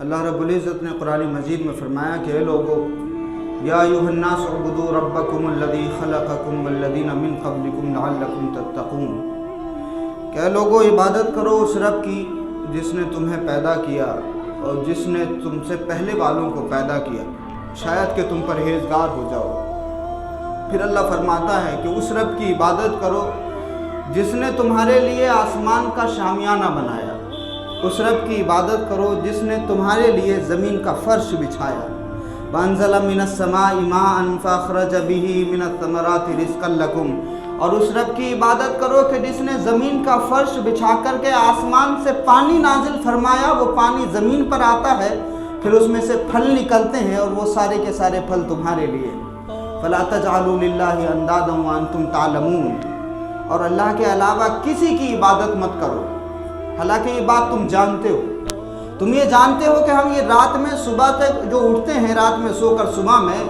اللہ رب العزت نے قرآن مجید میں فرمایا کہ اے لوگو یا ایھا الناس اعبدوا ربکم الذی خلقکم والذین من قبلکم لعلکم تتقون، کہ اے لوگو عبادت کرو اس رب کی جس نے تمہیں پیدا کیا اور جس نے تم سے پہلے والوں کو پیدا کیا، شاید کہ تم پرہیزگار ہو جاؤ۔ پھر اللہ فرماتا ہے کہ اس رب کی عبادت کرو جس نے تمہارے لیے آسمان کا شامیانہ بنایا، اس رب کی عبادت کرو جس نے تمہارے لیے زمین کا فرش بچھایا، وَأَنزَلَ مِنَ السَّمَاءِ مَاءً فَأَخْرَجَ بِهِ مِنَ الثَّمَرَاتِ رِزْقًا لَكُمْ، اور اس رب کی عبادت کرو کہ جس نے زمین کا فرش بچھا کر کے آسمان سے پانی نازل فرمایا، وہ پانی زمین پر آتا ہے، پھر اس میں سے پھل نکلتے ہیں اور وہ سارے کے سارے پھل تمہارے لیے۔ فَلَا تَجْعَلُوا لِلَّهِ أَنْدَادًا وَأَنْتُمْ تَعْلَمُونَ، اور اللہ کے علاوہ کسی کی عبادت مت کرو، حالانکہ یہ بات تم جانتے ہو۔ تم یہ جانتے ہو کہ ہم یہ رات میں صبح تک جو اٹھتے ہیں، رات میں سو کر صبح میں،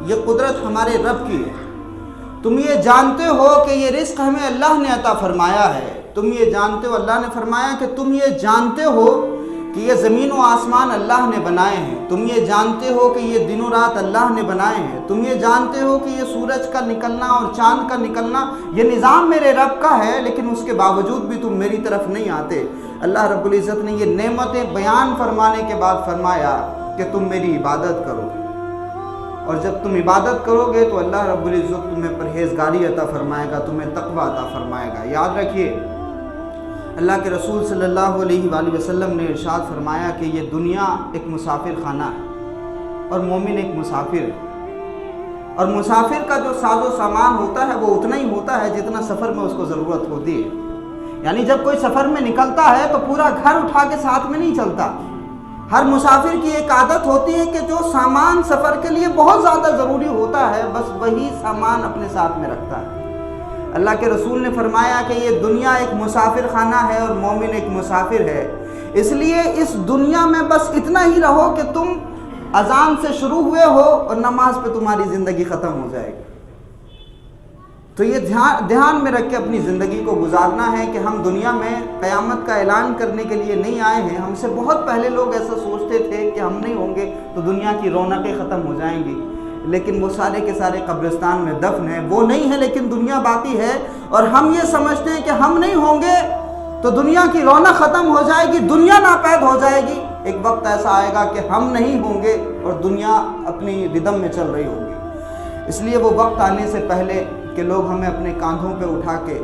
یہ قدرت ہمارے رب کی ہے۔ تم یہ جانتے ہو کہ یہ رزق ہمیں اللہ نے عطا فرمایا ہے۔ تم یہ جانتے ہو، اللہ نے فرمایا کہ تم یہ جانتے ہو کہ یہ زمین و آسمان اللہ نے بنائے ہیں۔ تم یہ جانتے ہو کہ یہ دن و رات اللہ نے بنائے ہیں۔ تم یہ جانتے ہو کہ یہ سورج کا نکلنا اور چاند کا نکلنا یہ نظام میرے رب کا ہے، لیکن اس کے باوجود بھی تم میری طرف نہیں آتے۔ اللہ رب العزت نے یہ نعمتیں بیان فرمانے کے بعد فرمایا کہ تم میری عبادت کرو، اور جب تم عبادت کرو گے تو اللہ رب العزت تمہیں پرہیزگاری عطا فرمائے گا، تمہیں تقوی عطا فرمائے گا۔ یاد رکھیے، اللہ کے رسول صلی اللہ علیہ وآلہ وسلم نے ارشاد فرمایا کہ یہ دنیا ایک مسافر خانہ ہے اور مومن ایک مسافر ہے، اور مسافر کا جو ساز و سامان ہوتا ہے وہ اتنا ہی ہوتا ہے جتنا سفر میں اس کو ضرورت ہوتی ہے۔ یعنی جب کوئی سفر میں نکلتا ہے تو پورا گھر اٹھا کے ساتھ میں نہیں چلتا۔ ہر مسافر کی ایک عادت ہوتی ہے کہ جو سامان سفر کے لیے بہت زیادہ ضروری ہوتا ہے بس وہی سامان اپنے ساتھ میں رکھتا ہے۔ اللہ کے رسول نے فرمایا کہ یہ دنیا ایک مسافر خانہ ہے اور مومن ایک مسافر ہے، اس لیے اس دنیا میں بس اتنا ہی رہو کہ تم اذان سے شروع ہوئے ہو اور نماز پہ تمہاری زندگی ختم ہو جائے گی۔ تو یہ دھیان میں رکھ کے اپنی زندگی کو گزارنا ہے کہ ہم دنیا میں قیامت کا اعلان کرنے کے لیے نہیں آئے ہیں۔ ہم سے بہت پہلے لوگ ایسا سوچتے تھے کہ ہم نہیں ہوں گے تو دنیا کی رونقیں ختم ہو جائیں گی، لیکن وہ سارے کے سارے قبرستان میں دفن ہیں۔ وہ نہیں ہے لیکن دنیا باقی ہے، اور ہم یہ سمجھتے ہیں کہ ہم نہیں ہوں گے تو دنیا کی رونق ختم ہو جائے گی، دنیا ناپید ہو جائے گی۔ ایک وقت ایسا آئے گا کہ ہم نہیں ہوں گے اور دنیا اپنی ردم میں چل رہی ہوگی۔ اس لیے وہ وقت آنے سے پہلے کہ لوگ ہمیں اپنے کاندھوں پہ اٹھا کے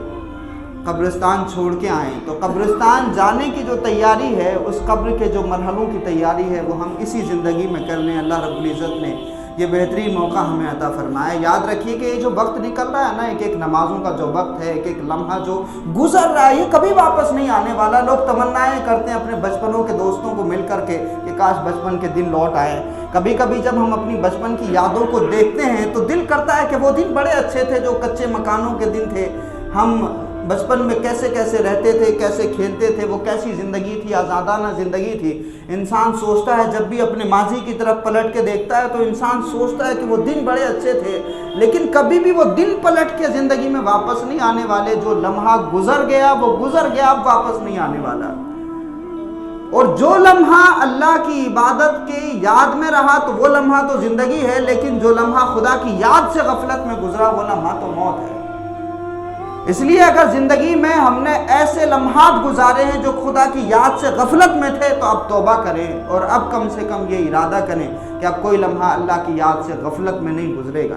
قبرستان چھوڑ کے آئیں، تو قبرستان جانے کی جو تیاری ہے، اس قبر کے جو مرحلوں کی تیاری ہے، وہ ہم اسی زندگی میں کر لیں۔ اللہ رب العزت نے یہ بہترین موقع ہمیں عطا فرمایا۔ یاد رکھیے کہ یہ جو وقت نکل رہا ہے نا، ایک ایک نمازوں کا جو وقت ہے، ایک ایک لمحہ جو گزر رہا ہے، یہ کبھی واپس نہیں آنے والا۔ لوگ تمنائیں کرتے ہیں اپنے بچپنوں کے دوستوں کو مل کر کے کہ کاش بچپن کے دن لوٹ آئے۔ کبھی کبھی جب ہم اپنی بچپن کی یادوں کو دیکھتے ہیں تو دل کرتا ہے کہ وہ دن بڑے اچھے تھے، جو کچے مکانوں کے دن تھے۔ ہم بچپن میں کیسے کیسے رہتے تھے، کیسے کھیلتے تھے، وہ کیسی زندگی تھی، آزادانہ زندگی تھی۔ انسان سوچتا ہے، جب بھی اپنے ماضی کی طرف پلٹ کے دیکھتا ہے تو انسان سوچتا ہے کہ وہ دن بڑے اچھے تھے، لیکن کبھی بھی وہ دن پلٹ کے زندگی میں واپس نہیں آنے والے۔ جو لمحہ گزر گیا وہ گزر گیا، اب واپس نہیں آنے والا۔ اور جو لمحہ اللہ کی عبادت کی یاد میں رہا تو وہ لمحہ تو زندگی ہے، لیکن جو لمحہ خدا کی یاد سے غفلت میں گزرا وہ لمحہ تو موت ہے۔ اس لیے اگر زندگی میں ہم نے ایسے لمحات گزارے ہیں جو خدا کی یاد سے غفلت میں تھے تو اب توبہ کریں، اور اب کم سے کم یہ ارادہ کریں کہ اب کوئی لمحہ اللہ کی یاد سے غفلت میں نہیں گزرے گا۔